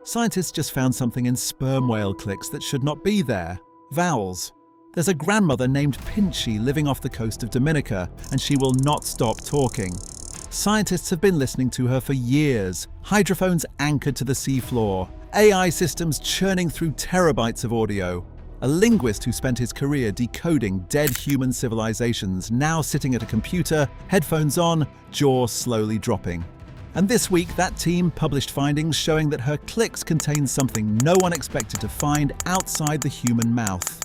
Scientists just found something in sperm whale clicks that should not be there: vowels. There's a grandmother named Pinchy living off the coast of Dominica, and she will not stop talking. Scientists have been listening to her for years, hydrophones anchored to the seafloor, AI systems churning through terabytes of audio. A linguist who spent his career decoding dead human civilizations, now sitting at a computer, headphones on, jaw slowly dropping. And this week, that team published findings showing that her clicks contain something no one expected to find outside the human mouth.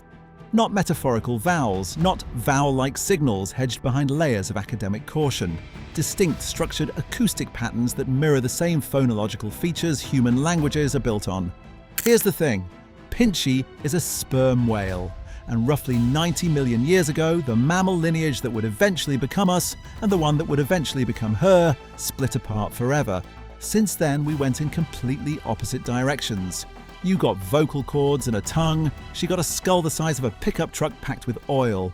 Not metaphorical vowels, not vowel-like signals hedged behind layers of academic caution. Distinct, structured acoustic patterns that mirror the same phonological features human languages are built on. Here's the thing. Pinchy is a sperm whale, and roughly 90 million years ago, the mammal lineage that would eventually become us and the one that would eventually become her split apart forever. Since then, we went in completely opposite directions. You got vocal cords and a tongue. She got a skull the size of a pickup truck packed with oil.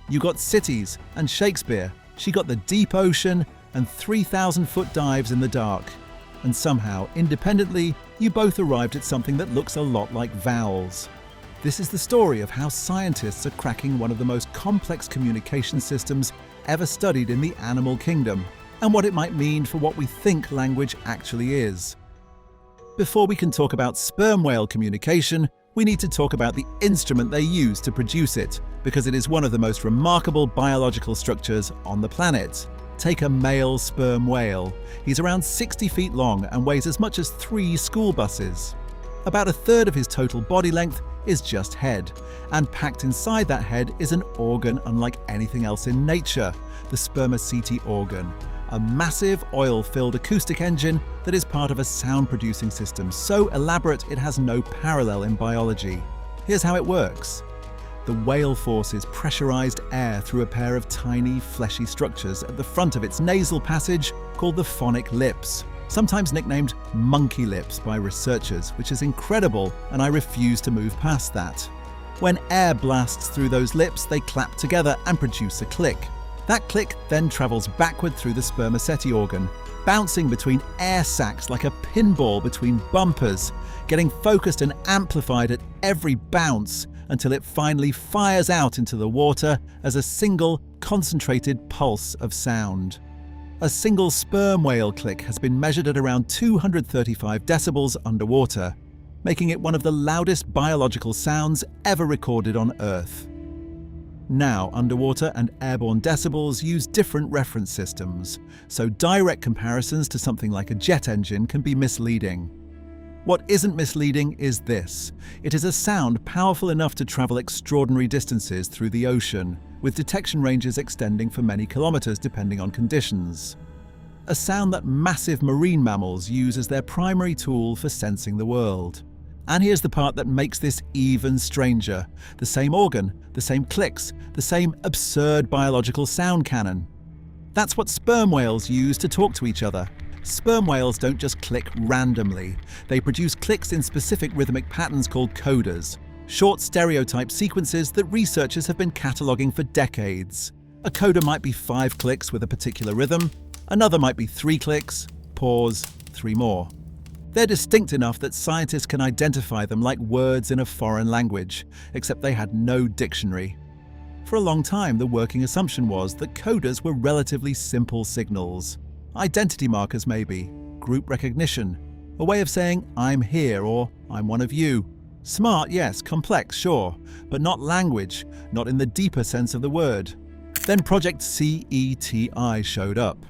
You got cities and Shakespeare. She got the deep ocean and 3,000-foot dives in the dark. And somehow, independently, you both arrived at something that looks a lot like vowels. This is the story of how scientists are cracking one of the most complex communication systems ever studied in the animal kingdom, and what it might mean for what we think language actually is. Before we can talk about sperm whale communication, we need to talk about the instrument they use to produce it, because it is one of the most remarkable biological structures on the planet. Take a male sperm whale. He's around 60 feet long and weighs as much as 3 school buses. About a third of his total body length is just head, and packed inside that head is an organ unlike anything else in nature, the Project CETI organ, a massive oil-filled acoustic engine that is part of a sound-producing system so elaborate it has no parallel in biology. Here's how it works. The whale forces pressurized air through a pair of tiny, fleshy structures at the front of its nasal passage called the phonic lips, sometimes nicknamed monkey lips by researchers, which is incredible, and I refuse to move past that. When air blasts through those lips, they clap together and produce a click. That click then travels backward through the Project CETI organ, bouncing between air sacs like a pinball between bumpers, getting focused and amplified at every bounce until it finally fires out into the water as a single, concentrated pulse of sound. A single sperm whale click has been measured at around 235 decibels underwater, making it one of the loudest biological sounds ever recorded on Earth. Now, underwater and airborne decibels use different reference systems, so direct comparisons to something like a jet engine can be misleading. What isn't misleading is this. It is a sound powerful enough to travel extraordinary distances through the ocean, with detection ranges extending for many kilometers depending on conditions. A sound that massive marine mammals use as their primary tool for sensing the world. And here's the part that makes this even stranger. The same organ, the same clicks, the same absurd biological sound canon. That's what sperm whales use to talk to each other. Sperm whales don't just click randomly. They produce clicks in specific rhythmic patterns called codas, short stereotype sequences that researchers have been cataloguing for decades. A coda might be 5 clicks with a particular rhythm, another might be 3 clicks, pause, 3 more. They're distinct enough that scientists can identify them like words in a foreign language, except they had no dictionary. For a long time, the working assumption was that codas were relatively simple signals. Identity markers maybe, group recognition, a way of saying I'm here or I'm one of you. Smart, yes, complex, sure, but not language, not in the deeper sense of the word. Then Project CETI showed up.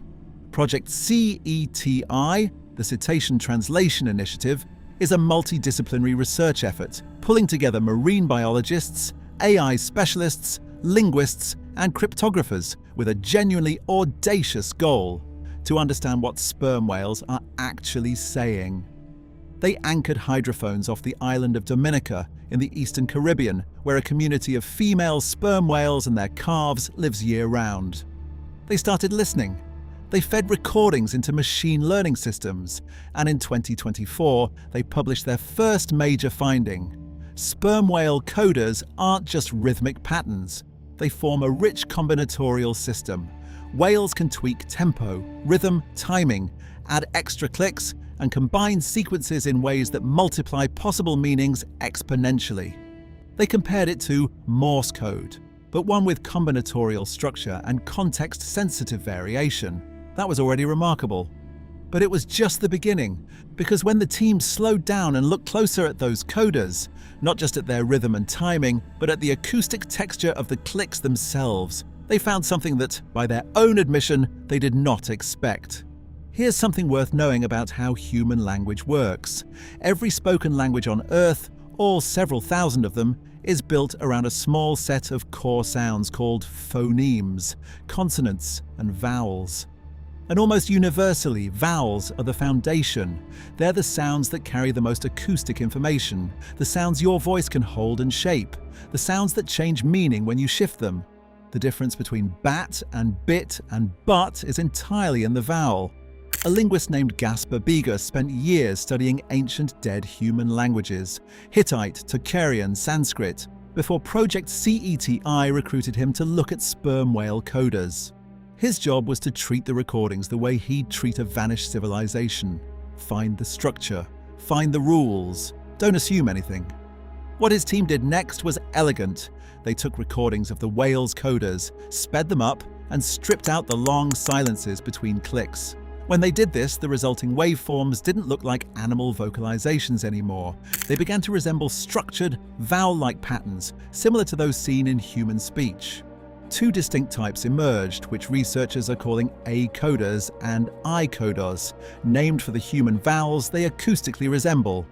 Project CETI, the Cetacean Translation Initiative, is a multidisciplinary research effort, pulling together marine biologists, AI specialists, linguists, and cryptographers with a genuinely audacious goal: to understand what sperm whales are actually saying. They anchored hydrophones off the island of Dominica in the Eastern Caribbean, where a community of female sperm whales and their calves lives year-round. They started listening. They fed recordings into machine learning systems, and in 2024, they published their first major finding. Sperm whale codas aren't just rhythmic patterns. They form a rich combinatorial system. Whales can tweak tempo, rhythm, timing, add extra clicks, and combine sequences in ways that multiply possible meanings exponentially. They compared it to Morse code, but one with combinatorial structure and context-sensitive variation. That was already remarkable. But it was just the beginning, because when the team slowed down and looked closer at those coders, not just at their rhythm and timing, but at the acoustic texture of the clicks themselves, they found something that, by their own admission, they did not expect. Here's something worth knowing about how human language works. Every spoken language on Earth, all several thousand of them, is built around a small set of core sounds called phonemes, consonants and vowels. And almost universally, vowels are the foundation. They're the sounds that carry the most acoustic information, the sounds your voice can hold and shape, the sounds that change meaning when you shift them. The difference between bat and bit and but is entirely in the vowel. A linguist named Gaspar Biga spent years studying ancient dead human languages, Hittite, Tocharian, Sanskrit, before Project CETI recruited him to look at sperm whale coders. His job was to treat the recordings the way he'd treat a vanished civilization. Find the structure, find the rules, don't assume anything. What his team did next was elegant. They took recordings of the whales' coders, sped them up, and stripped out the long silences between clicks. When they did this, the resulting waveforms didn't look like animal vocalizations anymore. They began to resemble structured, vowel-like patterns, similar to those seen in human speech. Two distinct types emerged, which researchers are calling A-coders and I-coders, named for the human vowels they acoustically resemble.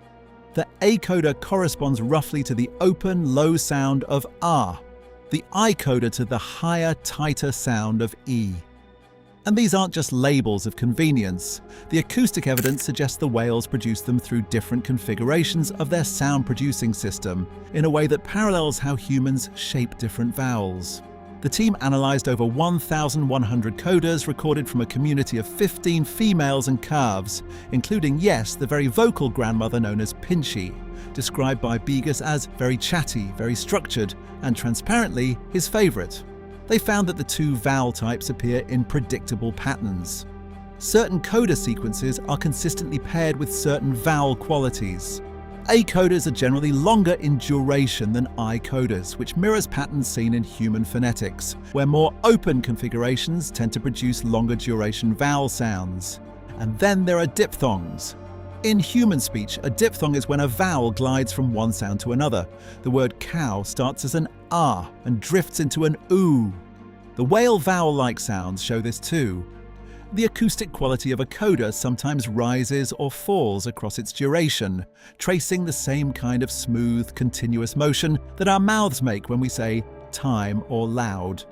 The A-coder corresponds roughly to the open, low sound of R, the I-coder to the higher, tighter sound of E. And these aren't just labels of convenience. The acoustic evidence suggests the whales produced them through different configurations of their sound-producing system, in a way that parallels how humans shape different vowels. The team analysed over 1,100 coders recorded from a community of 15 females and calves, including Yes, the very vocal grandmother known as Pinchy, described by Bigas as very chatty, very structured, and transparently his favourite. They found that the two vowel types appear in predictable patterns. Certain coder sequences are consistently paired with certain vowel qualities. A-coders are generally longer in duration than I-coders, which mirrors patterns seen in human phonetics, where more open configurations tend to produce longer duration vowel sounds. And then there are diphthongs. In human speech, a diphthong is when a vowel glides from one sound to another. The word cow starts as an R and drifts into an oo. The whale vowel-like sounds show this too. The acoustic quality of a coda sometimes rises or falls across its duration, tracing the same kind of smooth, continuous motion that our mouths make when we say time or loud.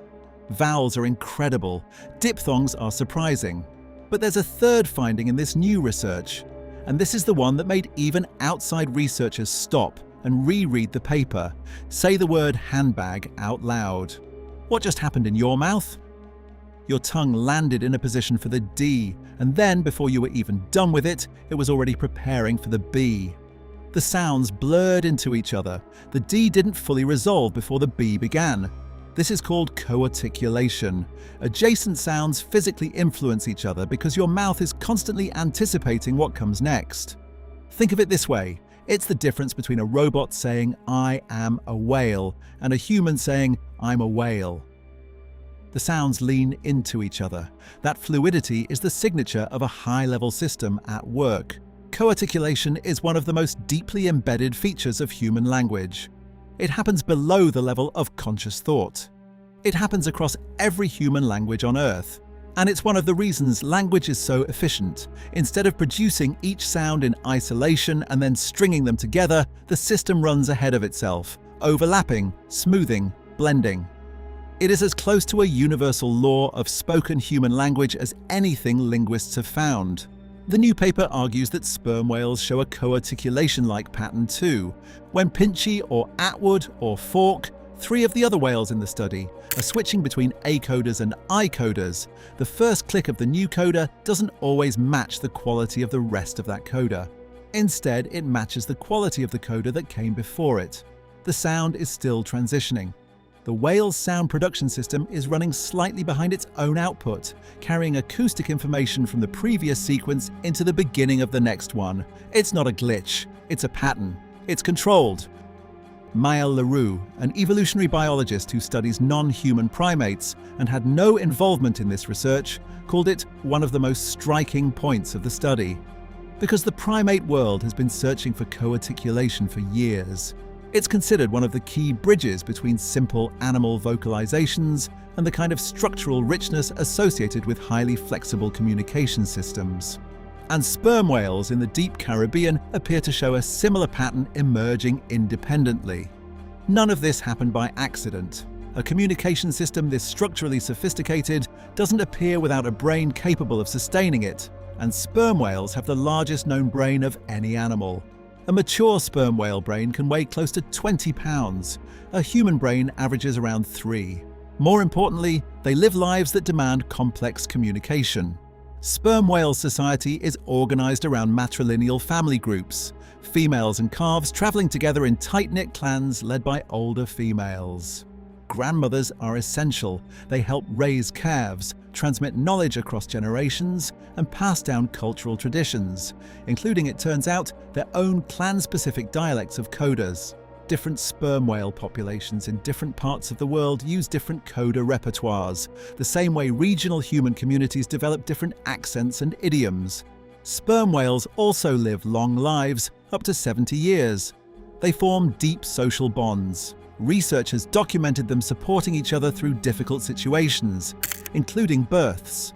Vowels are incredible. Diphthongs are surprising. But there's a third finding in this new research, and this is the one that made even outside researchers stop and reread the paper. Say the word handbag out loud. What just happened in your mouth? Your tongue landed in a position for the D, and then, before you were even done with it, it was already preparing for the B. The sounds blurred into each other. The D didn't fully resolve before the B began. This is called co-articulation. Adjacent sounds physically influence each other because your mouth is constantly anticipating what comes next. Think of it this way. It's the difference between a robot saying, "I am a whale," and a human saying, "I'm a whale." The sounds lean into each other. That fluidity is the signature of a high-level system at work. Co-articulation is one of the most deeply embedded features of human language. It happens below the level of conscious thought. It happens across every human language on Earth. And it's one of the reasons language is so efficient. Instead of producing each sound in isolation and then stringing them together, the system runs ahead of itself, overlapping, smoothing, blending. It is as close to a universal law of spoken human language as anything linguists have found. The new paper argues that sperm whales show a co-articulation-like pattern too. When Pinchy or Atwood or Fork, three of the other whales in the study, are switching between A-coders and I-coders, the first click of the new coder doesn't always match the quality of the rest of that coder. Instead, it matches the quality of the coder that came before it. The sound is still transitioning. The whale's sound production system is running slightly behind its own output, carrying acoustic information from the previous sequence into the beginning of the next one. It's not a glitch, it's a pattern. It's controlled. Maëlle Leroux, an evolutionary biologist who studies non-human primates and had no involvement in this research, called it one of the most striking points of the study. Because the primate world has been searching for co-articulation for years. It's considered one of the key bridges between simple animal vocalizations and the kind of structural richness associated with highly flexible communication systems. And sperm whales in the deep Caribbean appear to show a similar pattern emerging independently. None of this happened by accident. A communication system this structurally sophisticated doesn't appear without a brain capable of sustaining it, and sperm whales have the largest known brain of any animal. A mature sperm whale brain can weigh close to 20 pounds. A human brain averages around 3. More importantly, they live lives that demand complex communication. Sperm whale society is organized around matrilineal family groups, females and calves traveling together in tight-knit clans led by older females. Grandmothers are essential. They help raise calves, transmit knowledge across generations, and pass down cultural traditions, including, it turns out, their own clan-specific dialects of coders. Different sperm whale populations in different parts of the world use different coder repertoires, the same way regional human communities develop different accents and idioms. Sperm whales also live long lives, up to 70 years. They form deep social bonds. Research has documented them supporting each other through difficult situations, including births.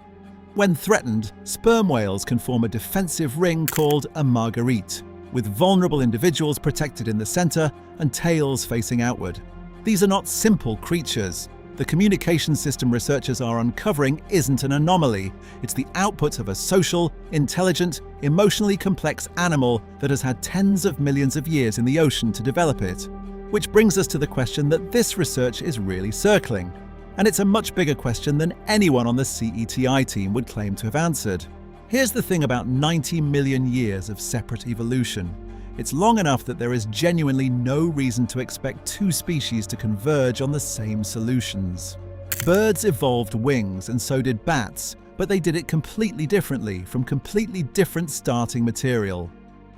When threatened, sperm whales can form a defensive ring called a marguerite, with vulnerable individuals protected in the center and tails facing outward. These are not simple creatures. The communication system researchers are uncovering isn't an anomaly. It's the output of a social, intelligent, emotionally complex animal that has had tens of millions of years in the ocean to develop it. Which brings us to the question that this research is really circling. And it's a much bigger question than anyone on the CETI team would claim to have answered. Here's the thing about 90 million years of separate evolution. It's long enough that there is genuinely no reason to expect two species to converge on the same solutions. Birds evolved wings, and so did bats, but they did it completely differently, from completely different starting material.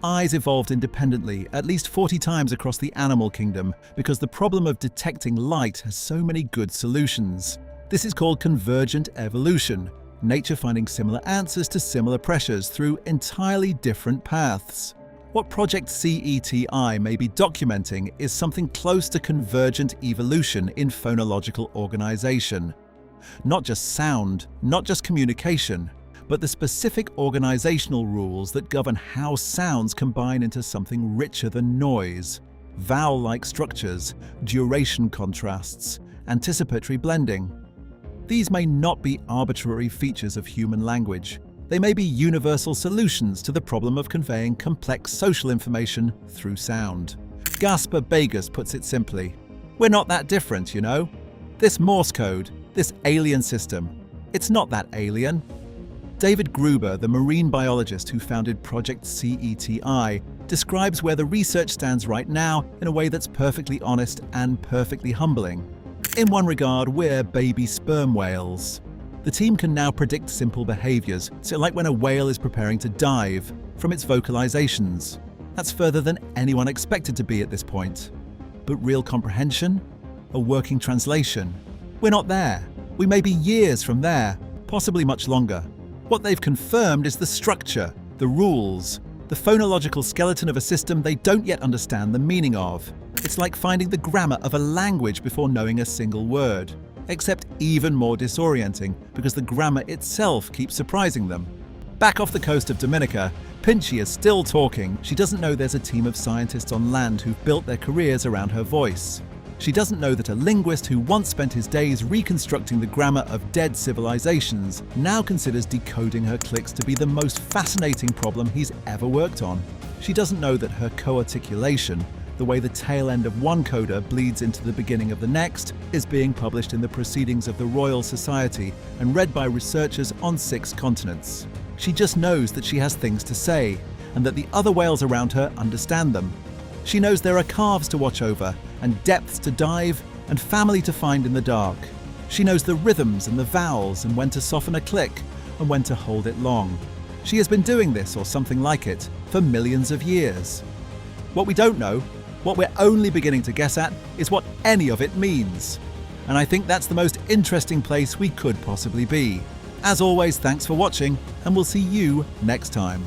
Eyes evolved independently at least 40 times across the animal kingdom because the problem of detecting light has so many good solutions. This is called convergent evolution, nature finding similar answers to similar pressures through entirely different paths. What Project CETI may be documenting is something close to convergent evolution in phonological organization. Not just sound, not just communication, but the specific organizational rules that govern how sounds combine into something richer than noise. Vowel-like structures, duration contrasts, anticipatory blending. These may not be arbitrary features of human language. They may be universal solutions to the problem of conveying complex social information through sound. Gaspar Begas puts it simply, we're not that different, you know? This Morse code, this alien system, it's not that alien. David Gruber, the marine biologist who founded Project CETI, describes where the research stands right now in a way that's perfectly honest and perfectly humbling. In one regard, we're baby sperm whales. The team can now predict simple behaviors, so like when a whale is preparing to dive, from its vocalizations. That's further than anyone expected to be at this point. But real comprehension? A working translation? We're not there. We may be years from there, possibly much longer. What they've confirmed is the structure, the rules, the phonological skeleton of a system they don't yet understand the meaning of. It's like finding the grammar of a language before knowing a single word, except even more disorienting because the grammar itself keeps surprising them. Back off the coast of Dominica, Pinchy is still talking. She doesn't know there's a team of scientists on land who've built their careers around her voice. She doesn't know that a linguist who once spent his days reconstructing the grammar of dead civilizations now considers decoding her clicks to be the most fascinating problem he's ever worked on. She doesn't know that her co-articulation, the way the tail end of one coder bleeds into the beginning of the next, is being published in the Proceedings of the Royal Society and read by researchers on 6 continents. She just knows that she has things to say, and that the other whales around her understand them. She knows there are calves to watch over, and depths to dive, and family to find in the dark. She knows the rhythms and the vowels and when to soften a click and when to hold it long. She has been doing this, or something like it, for millions of years. What we don't know, what we're only beginning to guess at, is what any of it means. And I think that's the most interesting place we could possibly be. As always, thanks for watching, and we'll see you next time.